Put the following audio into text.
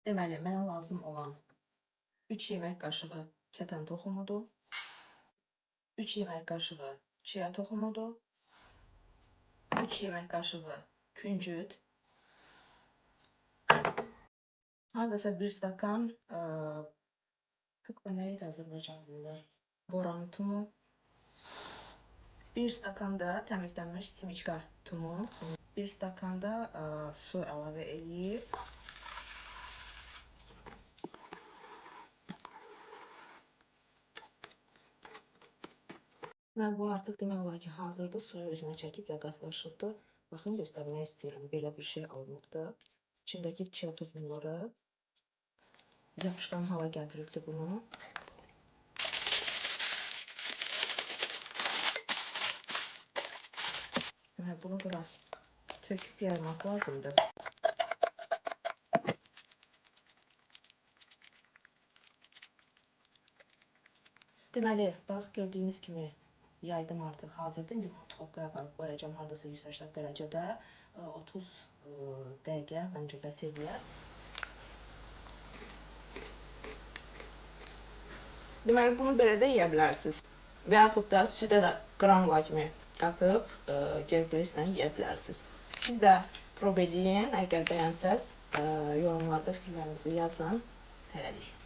Deməli, mənə lazım olan 3 yemək qaşığı kətan toxumudur, 3 yemək qaşığı chia toxumudur, 3 yemək qaşığı küncüt, hardasa 1 stakan tıqba nə idi Azərbaycan dilində? Boran tumu, 1 stakan da təmizlənmiş simiçka tumu, 1 stakan da su əlavə eləyib. Və bu artıq demək olar ki, hazırdır. Suyu özünə çəkib və qatlaşıbdır. Baxın, göstərmək istəyirəm. Belə bir şey alınıbdır. İçindəki chia toxumları yapışqan hala gətiribdir bunu. Və bunu bura töküb yaymaq lazımdır. Deməli, bax gördüyünüz kimi yaydım artıq hazırdır. İndi bunu tuxovkaya aparıb qoyacağam hardasa 180 dərəcədə. 30 dəqiqə məncə bəs eləyər. Deməli, bunu belə də yeyə bilərsiniz. Və yaxud da südə də qranula kimi qatıb gerbleslə yeyə bilərsiniz. Siz də prob eləyin. Əgər bəyənsəz, yorumlarda fikirlərinizi yazın. Hələlik.